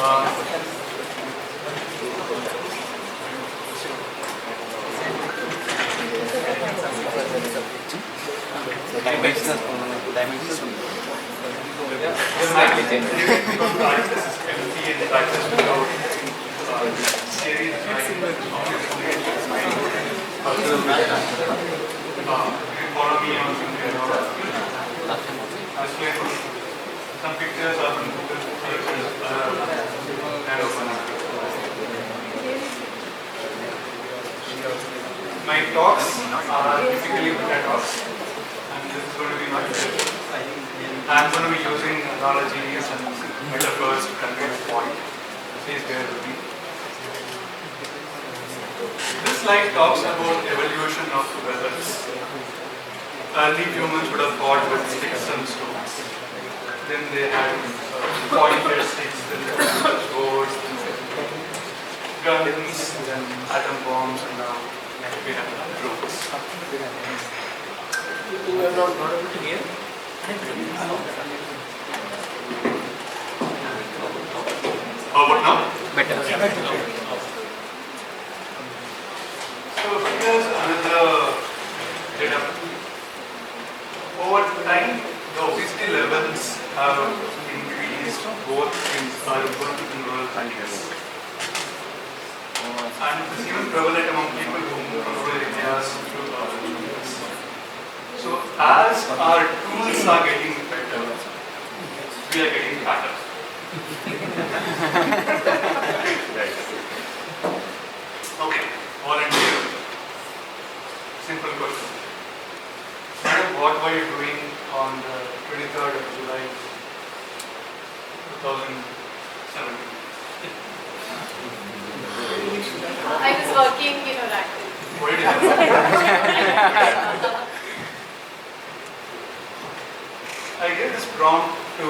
Some pictures are from Google. My talks are typically Buddha talks, and this is going to be my method. I'm going to be using analogies and metaphors to convey the point. Please bear with me. This slide talks about evolution of weapons. Early humans would have fought with sticks and stones. Then they had pointed sticks, then they had swords, guns, then atom bombs, and now we have drones. You are not able to hear? How about now? Better. So here's another data. Over time, the obesity levels have increased both in urban and rural areas. And it is even prevalent among people who move from rural areas to urban areas. So as our tools are getting better, we are getting fatter. Okay, volunteer. Simple question. Madam, what were you doing on the 23rd of July 2017? I was working in Oracle. What did you do? I gave this prompt to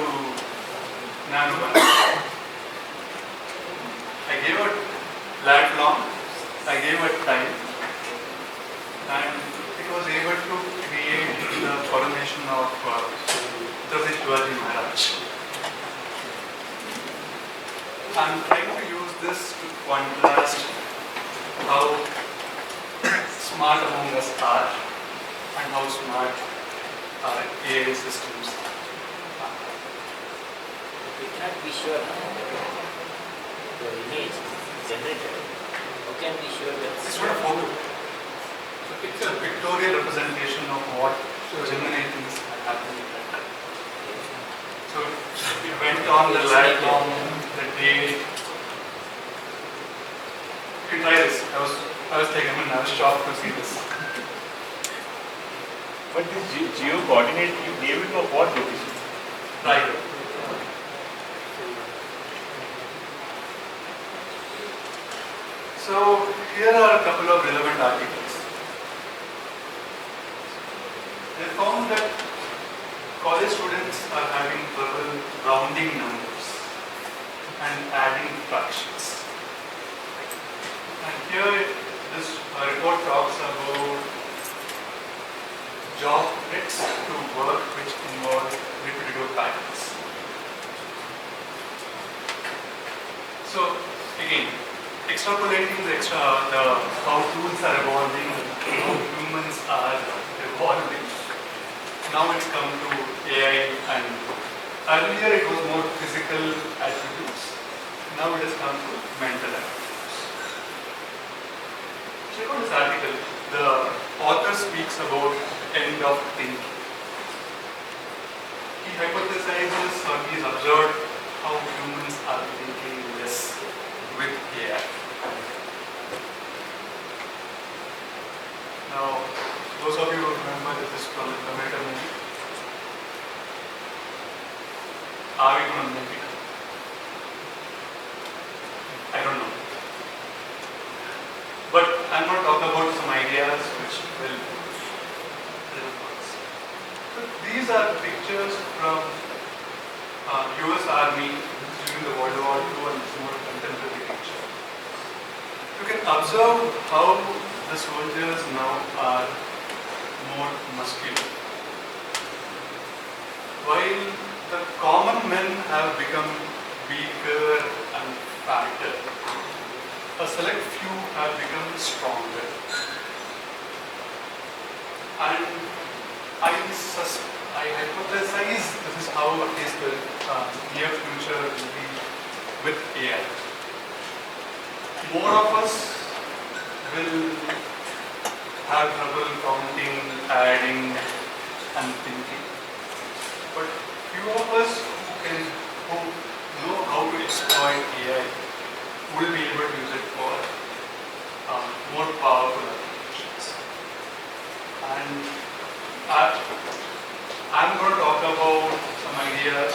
Naveen. I gave a lat long, I gave a time, and it was able to create the coronation of Shivaji Maharaj. I'm trying to use this to contrast how smart among us are and how smart our AI systems are. We cannot be sure the image generated. How can we be sure that It's not a photo. So it's a pictorial representation of what generating is happening at that time. So it went on the lat long, the day. You can try this. I was shocked to see this. But this geo coordinate you gave it to what location? Right. So here are a couple of relevant articles. They found that college students are having trouble rounding numbers and adding fractions. And here this report talks about job tricks to work which involve repetitive patterns. So again, extrapolating how tools are evolving, how humans are evolving. Now it's come to AI, and earlier it was more physical attributes. Now it has come to mental attributes. Check out this article. The author speaks about end of thinking. He hypothesizes or he's observed how humans are thinking less with AI. Now, those of you who remember this is from the Terminator movie. Are we going to make it? I don't know. But I'm going to talk about some ideas which will help us. So these are pictures from US Army during the World War II, and it's more contemporary picture. You can observe how the soldiers now are more muscular. While the common men have become weaker and fatter. A select few have become stronger. And I hypothesize this is how at least the near future will be with AI. More of us will have trouble counting, adding, and thinking. But few of us who know how to exploit AI will be able to use it for more powerful applications. And I'm going to talk about some ideas.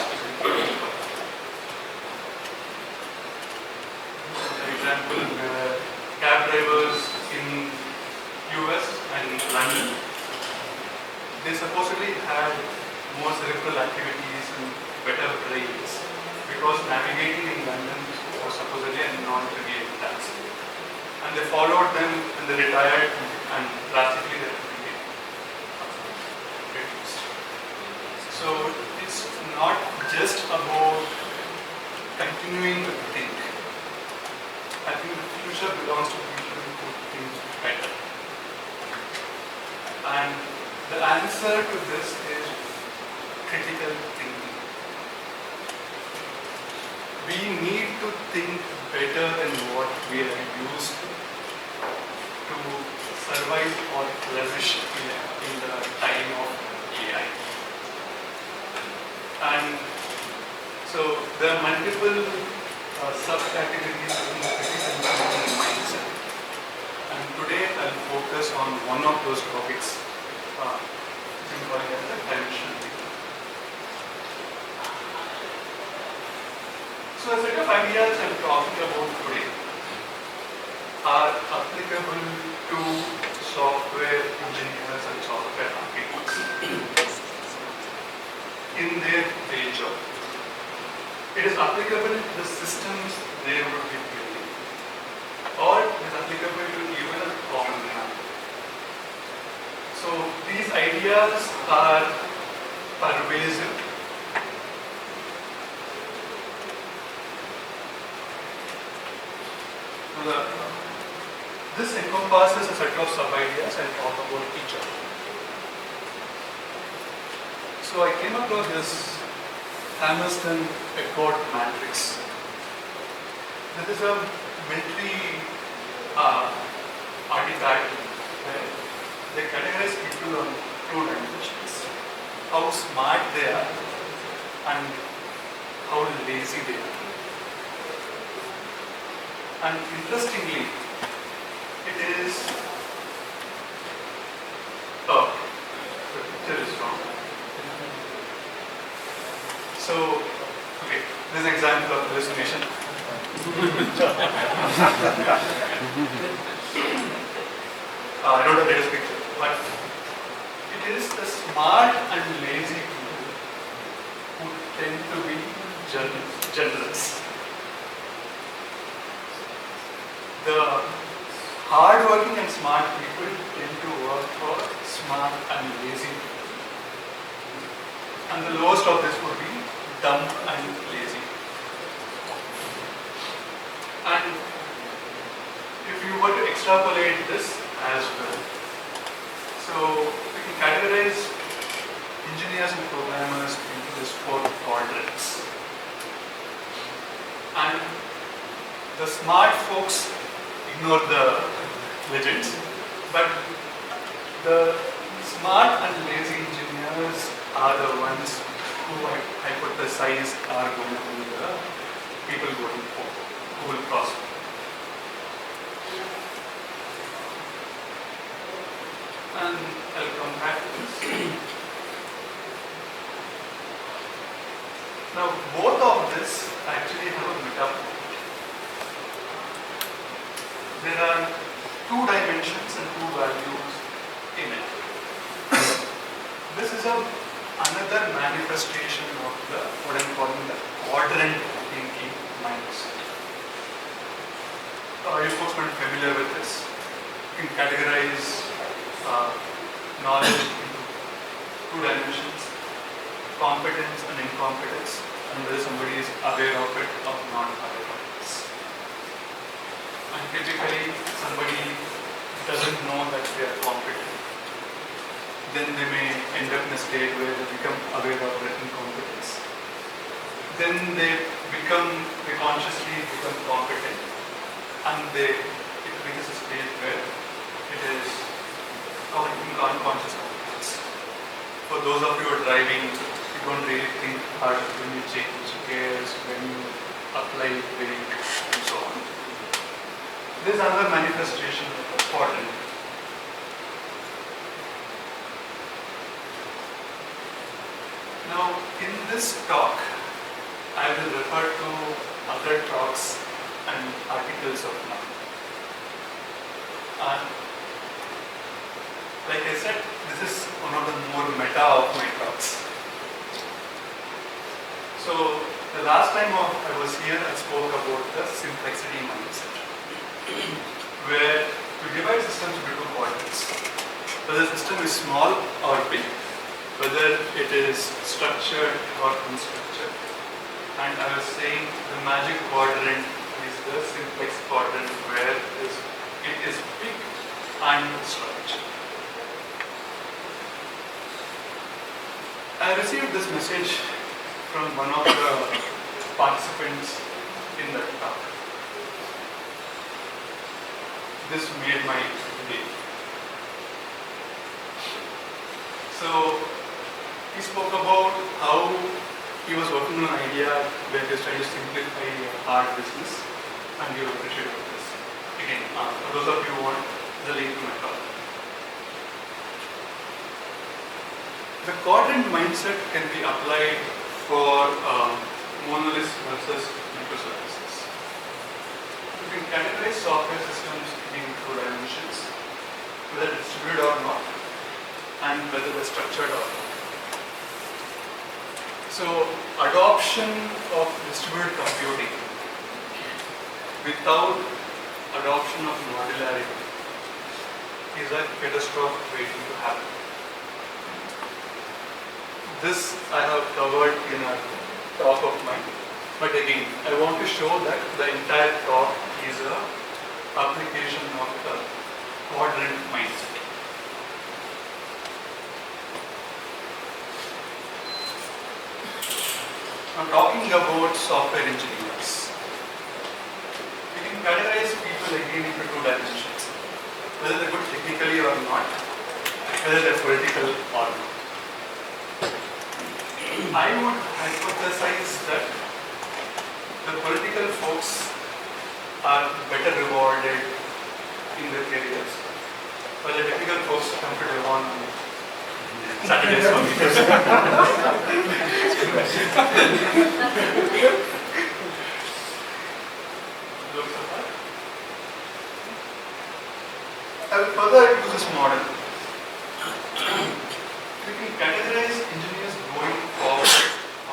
For example, cab drivers in US and London, they supposedly had more cerebral activities and better brains because navigating in London was supposedly a non-trivial task. And they followed them and they retired and drastically their activity reduced. So it's not just about continuing to think. I think the future belongs to people who think better. And the answer to this is critical thinking. We need to think better than what we are used to survive or flourish in the time of AI. And so there are multiple subcategories within the critical thinking mindset. And today I'll focus on one of those topics, which is called as the dimensional thinking. So a set of ideas I'm talking about today are applicable to software engineers and software architects in their day job. It is applicable to the systems they would be building, or it is applicable to even a common man. So these ideas are pervasive. This encompasses a set of sub-ideas and talk about each other. So I came across this Hamilton-Eckert matrix. This is a military artifact where they categorize people on two dimensions: how smart they are and how lazy they are. And interestingly, it is, the picture is wrong. So, okay, this is an example of hallucination. I don't have the latest picture, but it is the smart and lazy people who tend to be generous. The hard-working and smart people tend to work for smart and lazy people. And the lowest of this would be dumb and lazy. And if you were to extrapolate this as well, so we can categorize engineers and programmers into these four quadrants. And the smart folks ignore the legends, but the smart and lazy engineers are the ones who I hypothesize are going to be the people going forward, who will prosper. And I'll come back to this. Now, both of this actually have a meetup. There are two dimensions and two values in it. This is another manifestation of what I'm calling the quadrant thinking mindset. Are you folks not familiar with this? You can categorize knowledge into two dimensions: competence and incompetence, and whether somebody is aware of it or not aware of it. typically somebody doesn't know that they are competent. Then they may end up in a state where they become aware of their incompetence. Then they consciously become competent, and it reaches a stage where it is unconscious competence. For those of you who are driving, you don't really think hard when you change gears, when you apply brake, and so on. This is another manifestation of quadrant. Now, in this talk, I will refer to other talks and articles of mine. And like I said, this is one of the more meta of my talks. So, the last time I was here, I spoke about the simplexity mindset, where we divide systems into two quadrants. Whether the system is small or big, whether it is structured or unstructured. And I was saying the magic quadrant is the simplex quadrant, where it is big and structured. I received this message from one of the participants in that talk. This made my day. So he spoke about how he was working on an idea where he was trying to simplify a hard business, and he will appreciate this. Again, for those of you who want the link to my talk. The quadrant mindset can be applied for monoliths versus microservices. You can categorize software systems in two dimensions, whether distributed or not, and whether they're structured or not. So, adoption of distributed computing without adoption of modularity is a catastrophe waiting to happen. This I have covered in a talk of mine, but again, I want to show that the entire talk is an application of the quadrant mindset. I'm talking about software engineers. We can categorize people again into two dimensions, whether they're good technically or not, whether they're political or not. I would hypothesize that the political folks are better rewarded in their careers, while the technical folks come to live on Saturdays for meetings. I will further use this model. We can categorize engineers going forward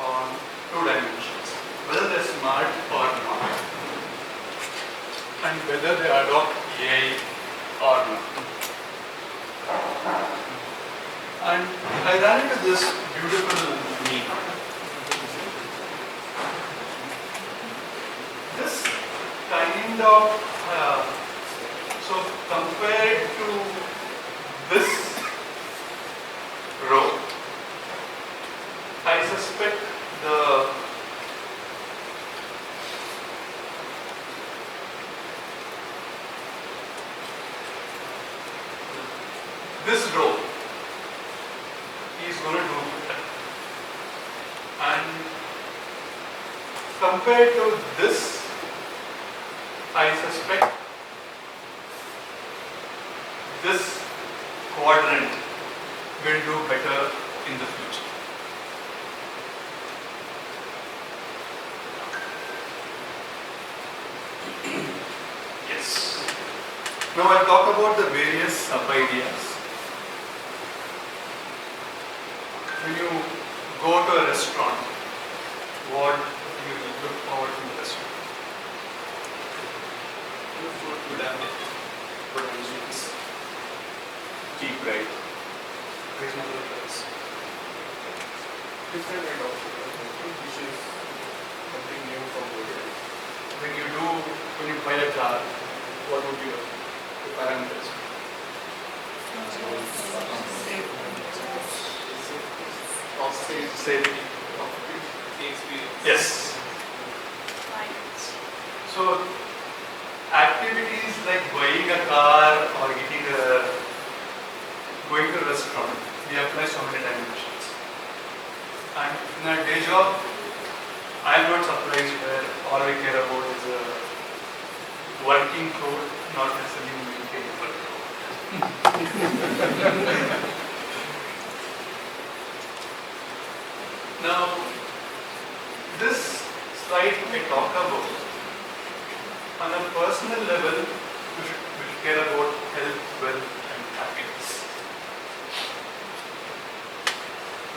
on two dimensions, whether they're smart or not, and whether they adopt AI or not. And I ran into this beautiful meme. This kind of, so compared to this row, I suspect this row is going to do better. And compared to this, I suspect this quadrant will do better in the future. Yes. Now I'll talk about the various sub-ideas. When you go to a restaurant, what do you look forward to in the restaurant? The food would have potentials. Cheap, right? Reasonable price. Different kind of dishes, something new from the world. When you buy a car, what would be the parameters? Safety. Yes. So activities like buying a car or going to a restaurant, we apply so many dimensions. And in our day job, I am not surprised where all we care about is a working code, not necessarily maintainable code. Now, this slide I talk about, on a personal level, we should care about health, wealth, and happiness.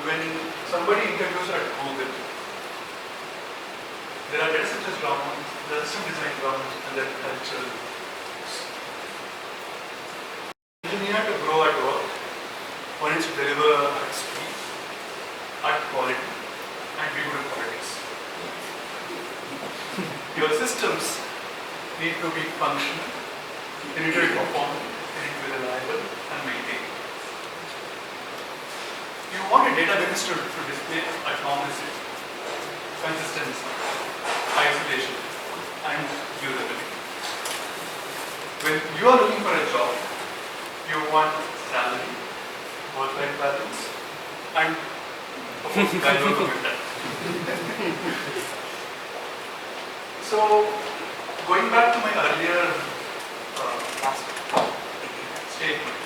When somebody interviews at Google, there are data structures grounds, there are system design grounds, and there are cultural grounds. Engineer to grow at work, one is to deliver at speed, at quality, and be good at politics. Your systems need to be functional, they need to be performant, they need to be reliable, and maintained. You want a database to display autonomy, consistency, isolation, and usability. When you are looking for a job, you want salary, work-life balance, and of course, valuable commitment. So, going back to my earlier statement,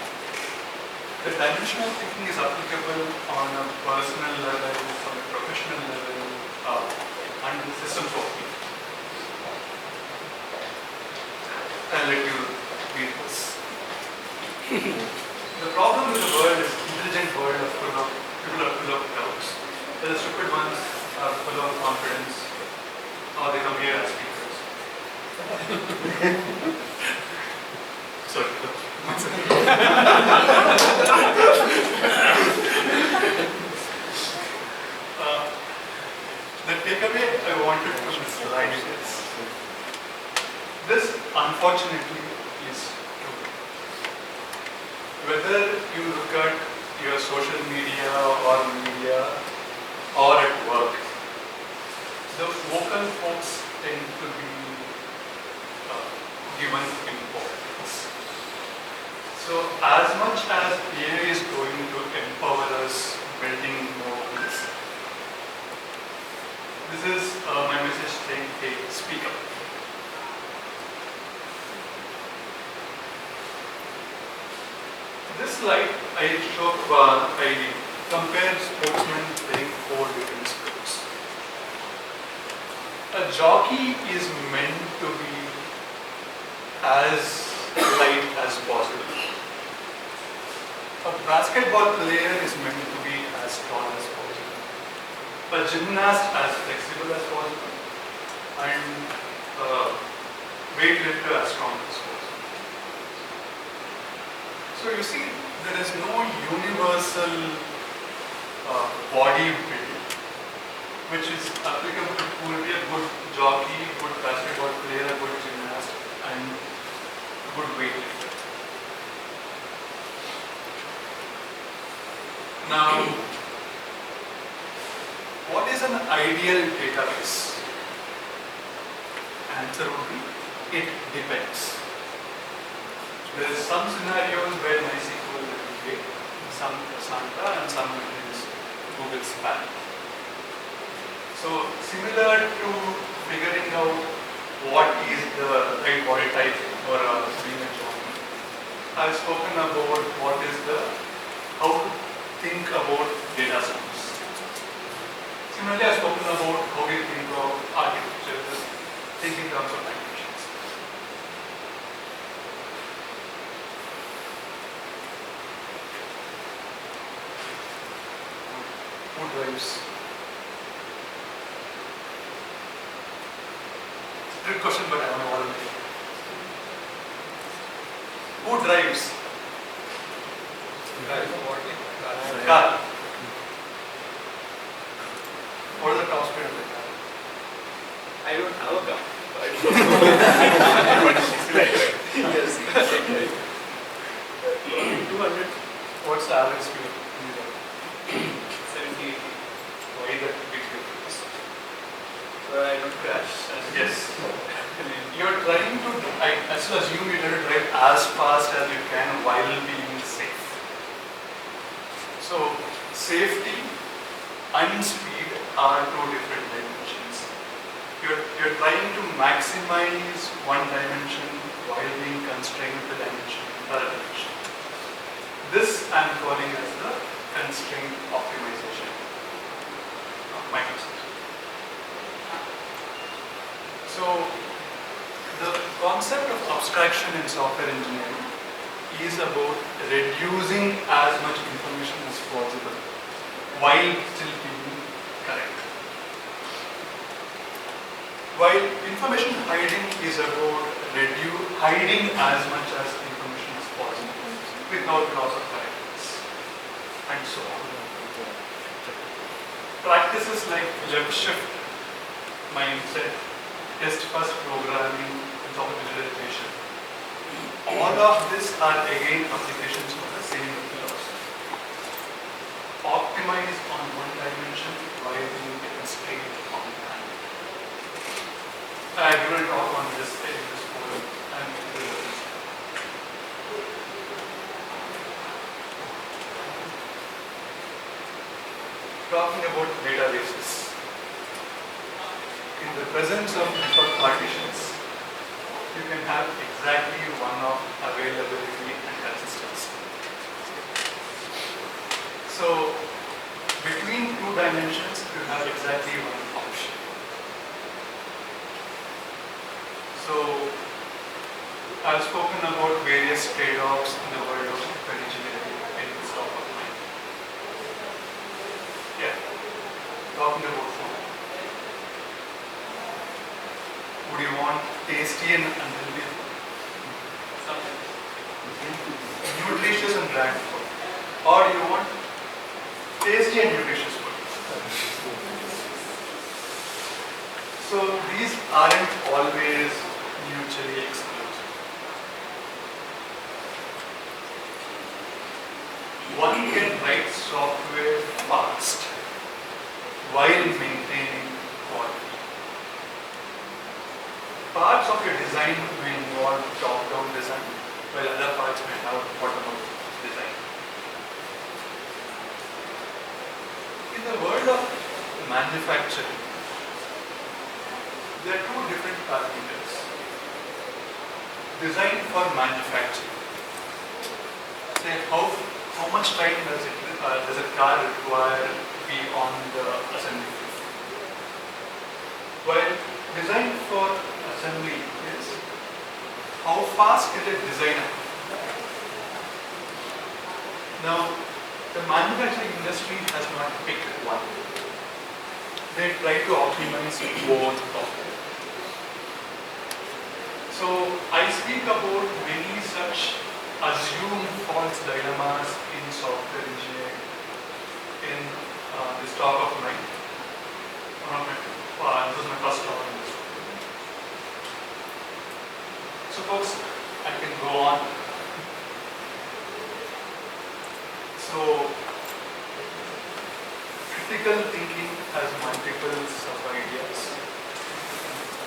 the dimensional thinking is applicable on a personal level, on a professional level, and systems of people. I'll let you read this. The problem with the world is intelligent world of full of people are full of doubts. The stupid ones are full of confidence, or they come here as speakers. Sorry. The takeaway I wanted from this slide is this, unfortunately, is true. Whether you look at your social media or at work, the vocal folks tend to be given importance. So as much as AI is going to empower us building more tools, this is my message saying, hey, speak up. This slide I show I compare sportsmen playing 4 different sports. A jockey is meant to be as light as possible. A basketball player is meant to be as tall as possible. A gymnast as flexible as possible. And a weightlifter as strong as possible. So you see, there is no universal body build which is applicable to be a good jockey, good basketball player, good gymnast, and good weightlifter. Now, what is an ideal database? Answer would be, it depends. There is some scenarios where MySQL will be great, some Cassandra, and some is Google Span. So, similar to figuring out what is the right body type for being a jockey, I've spoken about what is how to think about data source. Similarly, I've spoken about how we think of architecture, think in terms of dimensions. Who drives? Trick question, but I am a volunteer. Who drives? Car. What is the top speed of the car? I don't have a car. what's the average speed of Meetup? 70, 80. Why that big difference? So I don't crash. Yes. You're trying to, I still assume you're trying to drive as fast as you can while being safe. So, safety and speed are two different dimensions. You're trying to maximize one dimension while being constrained with the other dimension. This I'm calling as the constraint optimization of Microsoft. So, the concept of abstraction in software engineering is about reducing as much information as possible while still being correct. While information hiding is about hiding as much as information as possible without loss of correctness and so on. Practices like left shift mindset, test first programming, and software visualization. All of this are again applications of the same philosophy. Optimize on one dimension while being constrained on time. I given a talk on this in this forum and talking about databases. In the presence of network partitions, you can have exactly one of availability and consistency. So, between two dimensions, you have exactly one option. So, I've spoken about various trade-offs in the world of software engineering in this talk of mine. Yeah, talking about food. Would you want tasty and unhealthy food? Nutritious and bland food? Or you want tasty and nutritious food? So these aren't always mutually exclusive. One can write software fast while maintaining quality. Parts of your design may involve top-down design, while other parts may have bottom-up design. In the world of manufacturing, there are two different parameters. Design for manufacturing. Say how much time does a car require to be on the assembly floor? While design for assembly is how fast can it design it? Now, the manufacturing industry has not picked one. They try to optimize both of them. So, I speak about many such assumed false dilemmas in software engineering in this talk of mine. This is my first talk in this. So folks, I can go on. So, critical thinking has multiple sub-ideas.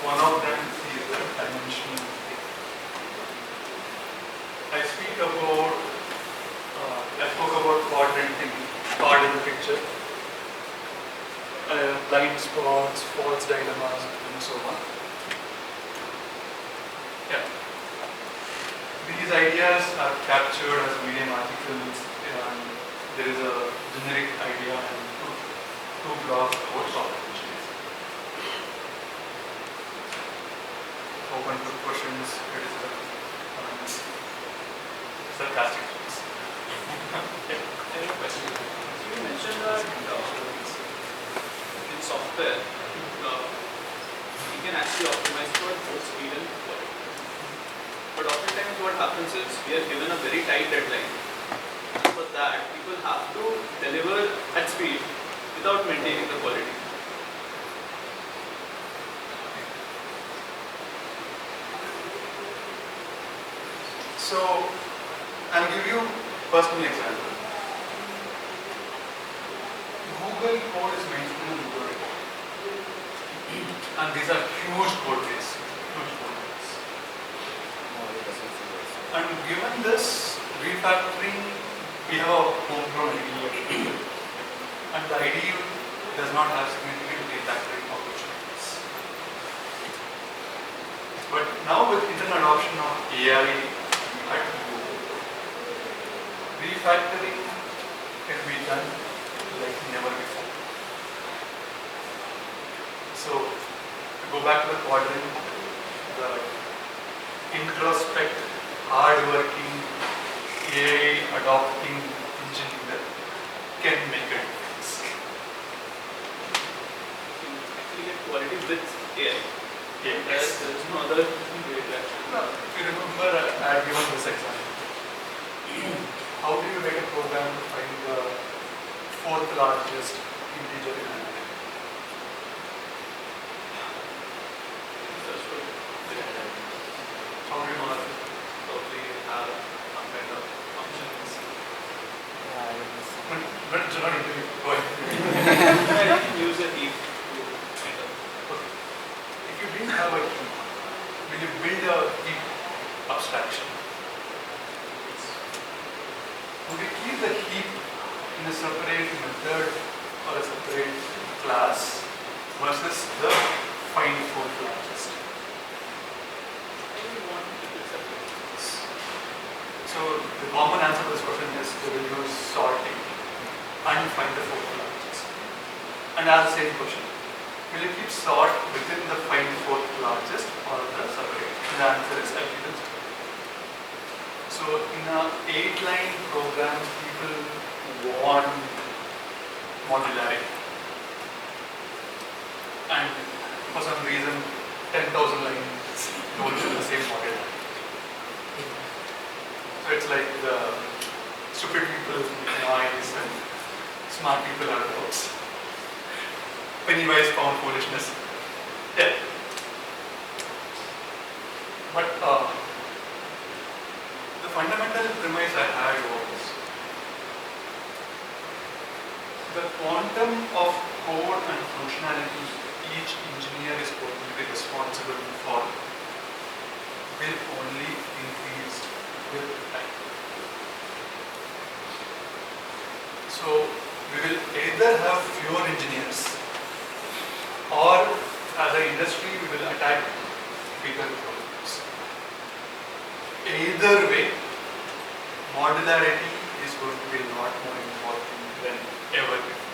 One of them is the dimensional thinking. I spoke about quadrant thinking, part in the picture, blind spots, false dilemmas, and so on. Yeah. These ideas are captured as Medium articles, and there is a generic idea and two blogs about software engineering. Open to questions, criticism, comments, sarcastic jokes. Yeah. I have a question. So you mentioned that in software, you can actually optimize for both speed and quality. But oftentimes what happens is we are given a very tight deadline. For that, people have to deliver at speed without maintaining the quality. So, I'll give you a personal example. Google code is mentioned in the Google report. And these are huge code base. Huge code base. And given this refactoring, we have a homegrown IDE. And the IDE does not have significant refactoring opportunities. But now with internet adoption of AI at Google, refactoring can be done like never before. So, to go back to the quadrant, the introspect, hard-working, AI-adopting engineer can make a difference. You actually get quality with AI. Yes. There is no other way to actually. Now, if you remember, I had given this example. How do you write a program to find the fourth largest integer in an array? That's what How do you know that? Probably have some kind of functions. But it's not interview. Go ahead. you can use a heap to kind of. Okay. If you didn't have a heap, will you build a heap abstraction? Would you keep the heap in a separate method or a separate class versus the find fourth largest? I want to be separate. So the common answer to this question is we will use sorting and find the fourth largest. And ask the same question. Will you keep sort within the find fourth largest or the separate? And the answer is I'll keep it separate. So in a 8-line program, people want modularity. And for some reason, 10,000 lines don't do the same modularity. So it's like the stupid people in noise and smart people are adults. Pennywise found foolishness. Yeah. But the fundamental premise I had was the quantum of code and functionality each engineer is going to be responsible for will only increase with time. So we will either have fewer engineers or as an industry we will attack bigger problems. Either way, modularity is going to be a lot more important than ever before.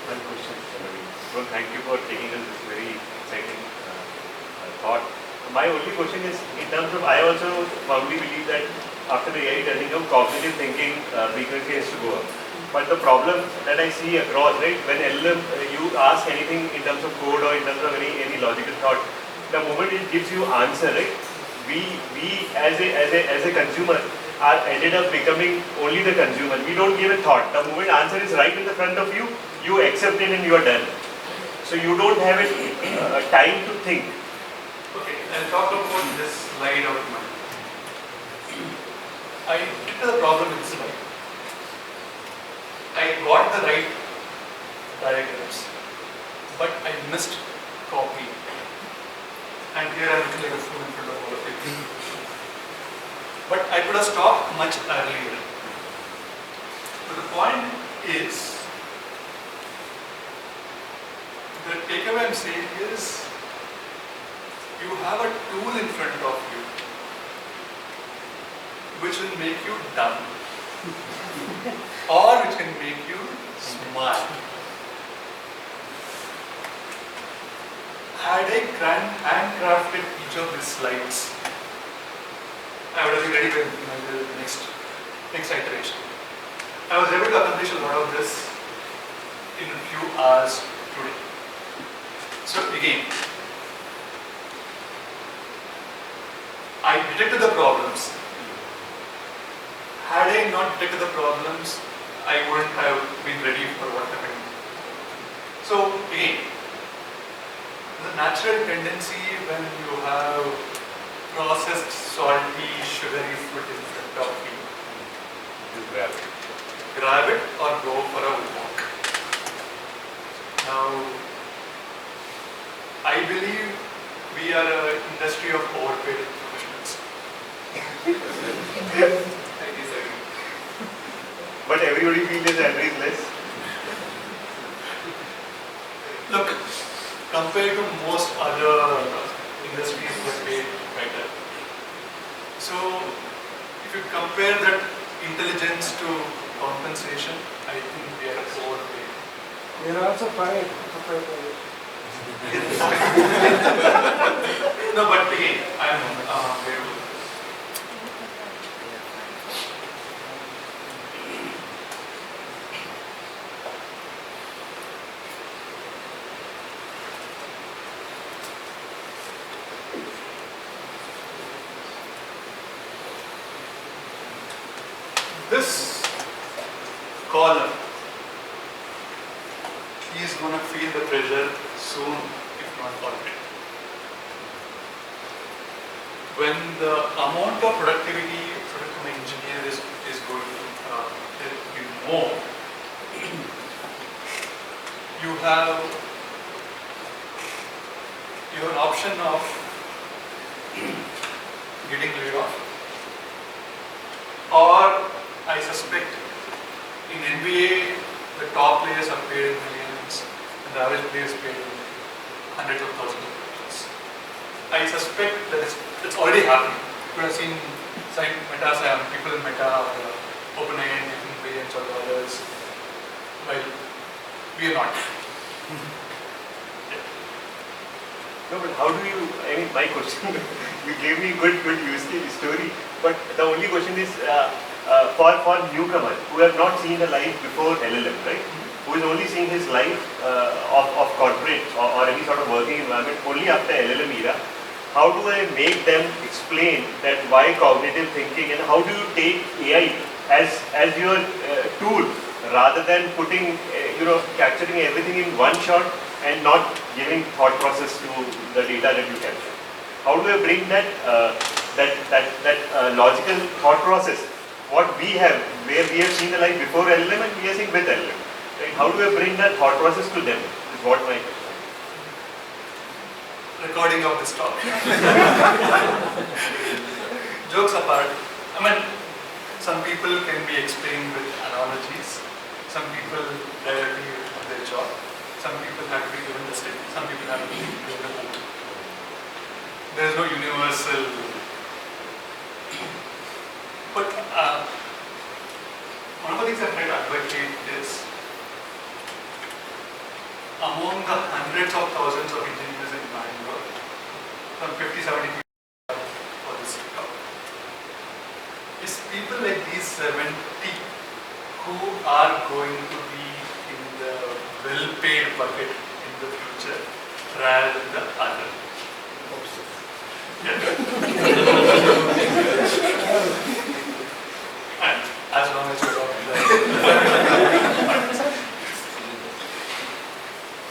One question, Naveen. So thank you for taking us this very exciting thought. My only question is, in terms of, I also firmly believe that after the AI turning up, cognitive thinking frequency has to go up. But the problem that I see across, right, when LLM, you ask anything in terms of code or in terms of any logical thought, the moment it gives you answer, right, we as a consumer are ended up becoming only the consumer. We don't give a thought. The moment answer is right in the front of you, you accept it and you are done. So you don't have a time to think. Okay, I'll talk about this slide of mine. I get to the problem with this slide. I got the right diagrams, but I missed copy. And here I'm looking like a fool in front of all of you. But I could have stopped much earlier. But the point is, the takeaway I'm saying is, you have a tool in front of you which will make you dumb or which can make you smart. Had I handcrafted each of these slides, I would have been ready with the next iteration. I was able to accomplish a lot of this in a few hours today. So again, I detected the problems. Had I not detected the problems, I wouldn't have been ready for what happened. So again, the natural tendency when you have processed salty, sugary food in front of you Just grab it. Grab it or go for a walk. Now, I believe we are an industry of overpaid professionals. I disagree. But everybody feels his salary is less. Look, compared to most other industries, we are paid better. So, if you compare that intelligence to compensation, I think we are overpaid. We are also paid. No, but again, I'm very good. This column, he is going to feel the pressure soon, if not already. When the amount of productivity from an engineer is going to be more, you have an option of getting laid off, or I suspect in NBA the top players are paid in millions and the average player is paid in hundreds of thousands of dollars. I suspect that it's already happening. You could have seen people in Meta or OpenAI making billions of dollars. Well, we are not. No, but how do you, I mean, my question, you gave me good use case story, but the only question is for newcomers who have not seen a life before LLM, right? Who is only seeing his life of corporate or any sort of working environment only after LLM era. How do I make them explain that why cognitive thinking, and how do you take AI as your tool rather than putting, capturing everything in one shot and not giving thought process to the data that you capture? How do I bring that logical thought process, what we have, where we have seen the life before LLM and we are seeing with LLM? Right? How do I bring that thought process to them? Is what my question. Recording of this talk. Jokes apart, I mean, some people can be explained with analogies, some people directly with their job, some people have to be given the stick, some people have to be given the hook. There is no universal. But one of the things I try to advocate is among the hundreds of thousands of engineers in Bangalore, some 50-70 people for this job, is people like these 70 who are going to be in the well-paid bucket in the future rather than the other. Yeah. And as long as you're talking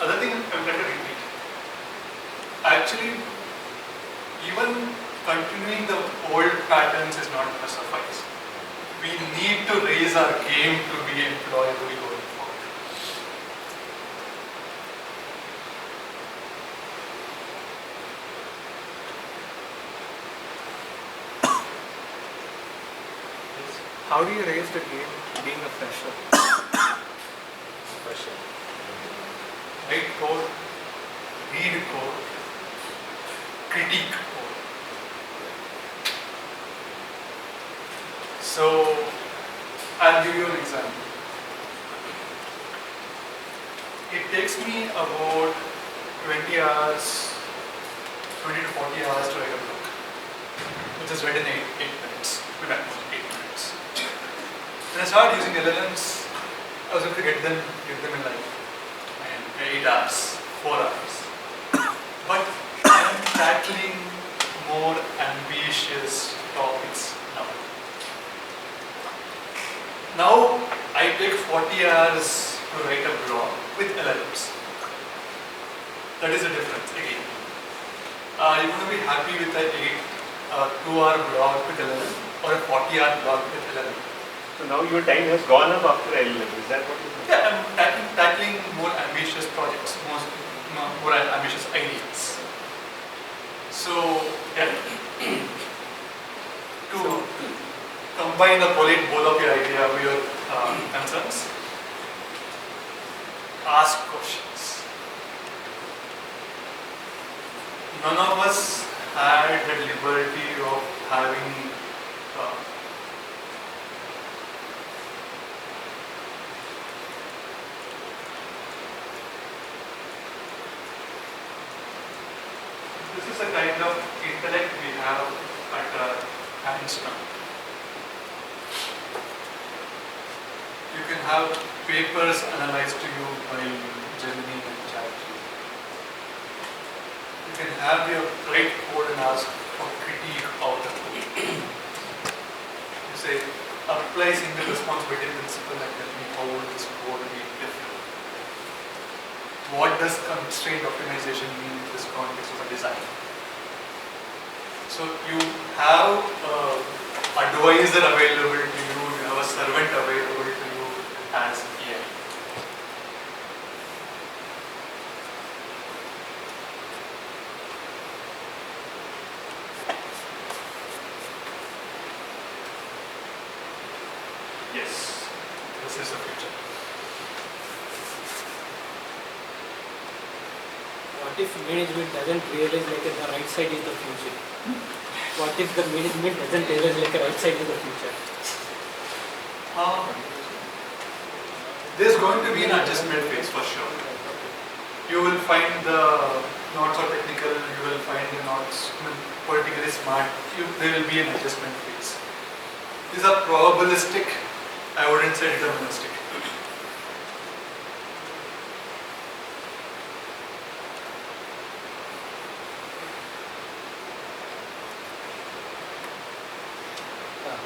other thing I'm trying to repeat. Actually, even continuing the old patterns is not going to suffice. We need to raise our game to be employable going forward. How do you raise the game being a fresher? Question. Write code, read code, critique code. So, I'll give you an example. It takes me about 20 hours, 20 to 40 hours to write a book, which is read in 8 minutes. We went 8 minutes. When I started using LLMs, I was able to get them in like 8 hours, 4 hours. But I am tackling more ambitious topics now. Now I take 40 hours to write a blog with LLMs. That is the difference again. You're going to be happy with an 2-hour blog with LLM or a 40-hour blog with LLM. So now your time has gone up after LLM. Is that what you mean? Yeah, I'm tackling more ambitious projects, more ambitious ideas. So, yeah. To combine or collate both of your idea with your concerns, ask questions. None of us had the liberty of having this is a kind of intellect we have at our hands now. You can have papers analyzed to you by Gemini and ChatGPT. You can have your write code and ask for critique of the code. You say, apply single responsibility principle and tell me how will this code be different. What does constraint optimization mean in this context of a design? So you have an advisor available to you, you have a servant available to you as AI. Yes, this is the future. What if management doesn't realize like the right side is the future? What if the management doesn't realize like the right side is the future? There's going to be an adjustment phase for sure. You will find the not so technical, you will find the not politically smart, there will be an adjustment phase. These are probabilistic, I wouldn't say deterministic.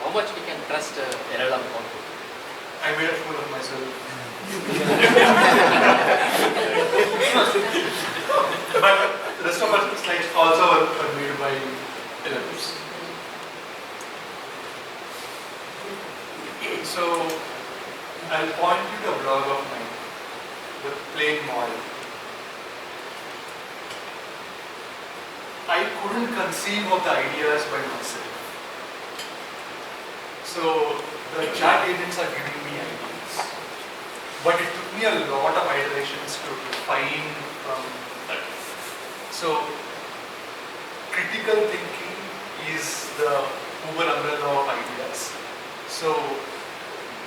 How much we can trust LLM output? I made a fool of myself. But the rest of our slides also are made by LLMs. So I'll point you to a blog of mine, the plain model. I couldn't conceive of the ideas by myself. So the chat agents are giving me ideas. But it took me a lot of iterations to refine from that. So critical thinking is the Uber umbrella of ideas. So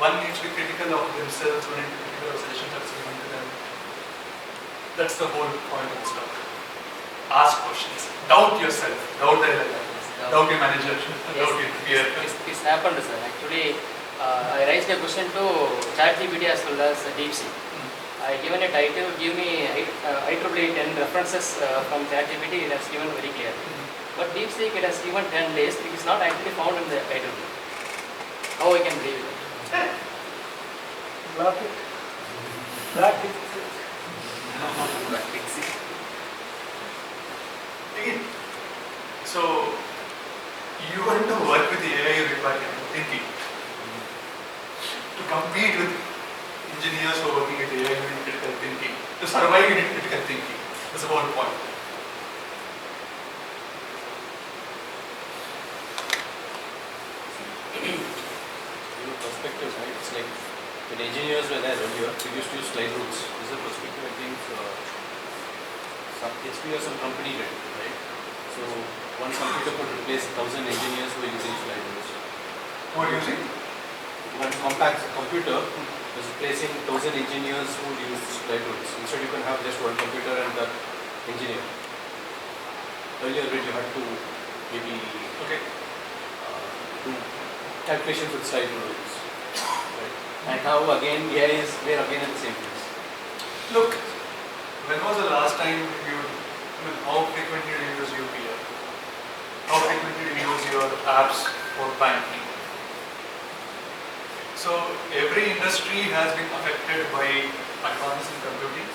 one needs to be critical of themselves, one needs to be critical of suggestions that's given to them. That's the whole point of this talk. Ask questions. Doubt yourself. Doubt the LLM. Doubt your manager. Doubt your peer. This happened, sir. Actually, I raised a question to ChatGPT as well as DeepSeek. I given a title, give me IEEE 10 references from ChatGPT, it has given very clear. But DeepSeek, it has given 10 lists, it is not actually found in the IEEE. How I can believe it? Block it. Block it. Again, so you want to work with AI, you require thinking. To compete with engineers who are working at AI, you need critical thinking. To survive, you need critical thinking. That's the whole point. Your perspective, right? It's like when engineers were there earlier, we used to use slide rules. This is a perspective I think some HP or some company did, right? So one computer could replace 1,000 engineers who are using slide rules. Who are using? One compact computer was replacing 1,000 engineers who would use slide rules. Instead you can have just one computer and that engineer. Earlier you had to maybe do calculations with slide rules. Right? And now again AI is we're again at the same place. Look, when was the last time how frequently do you use UPI? How frequently do you use your apps for banking? So every industry has been affected by advances in computing.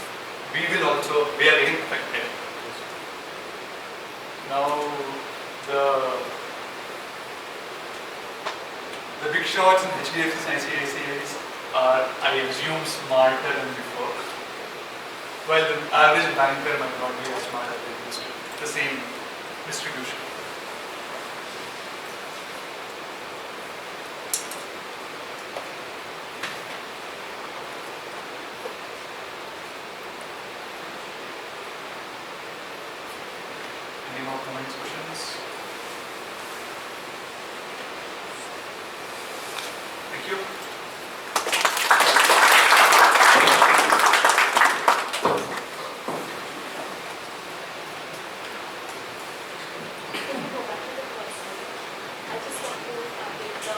We are getting affected. Now the big credit shots and HDFCs and ICICIs are, I assume, smarter than before. While the average banker might not be as smart as they used to. The same distribution. Any more comments, questions? Thank you. Can you go back to the first one? I just want to update the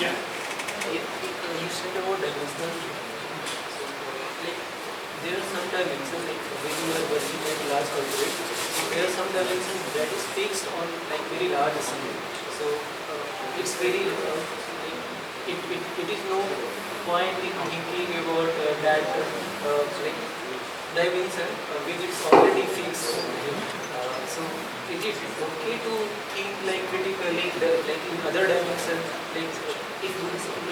Yeah. You said about dimensional, so like there are some dimensions like when you are working at large corporate, so there are some dimensions that is fixed on like very large assembly. So it's very it is no point in thinking about that like dimension which is already fixed. So is it okay to think like critically like in other dimensions, like if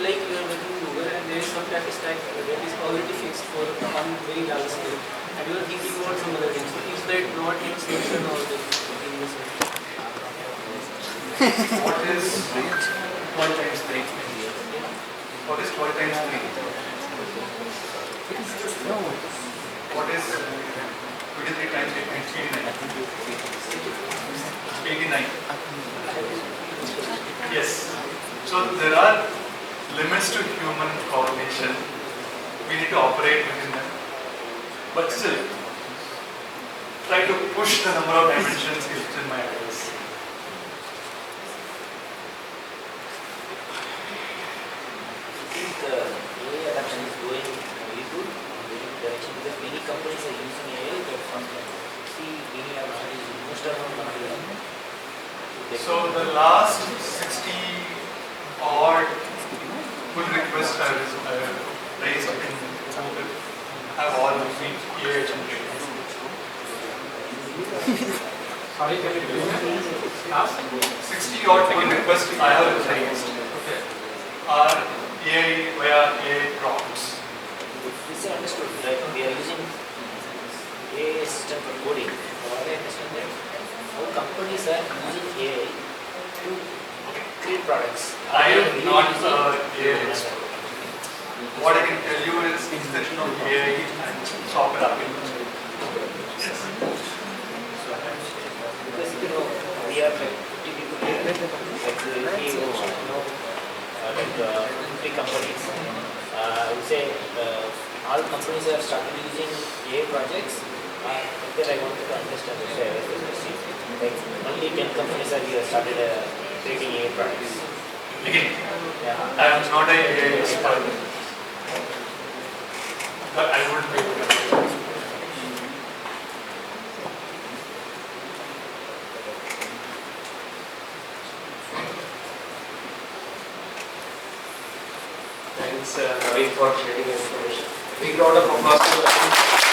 like you are working in Google and there is some data stack that is already fixed for one very large scale and you are thinking about some other things, so is that not in solution or the in this way? What is 12 times 3? What is 12 times 3? What is 23 times 8? 89. Yes. So there are limits to human cognition. We need to operate within them. But still, try to push the number of dimensions within my ideas. I think AI adoption is going very good, very good direction because many companies are using AI. But from see, many adoption is most of them are doing. So the last 60 odd pull requests I raised in Google have all been AI generated. Sorry, can you repeat that? 60 odd pull requests I have raised are AI via AI prompts. This is understood. Like we are using AI system for coding. What I understand that how companies are using AI to create products. I am not AI expert. What I can tell you is extension of AI and software application. Yes. Because we are like 50 people here, like three companies. I would say all companies have started using AI projects. Then I wanted to understand the share. Like only 10 companies have started creating AI products. Again, Yeah. I am not an AI expert, but I would be able to. Thanks, Naveen, for sharing your information. Big round of applause to Naveen.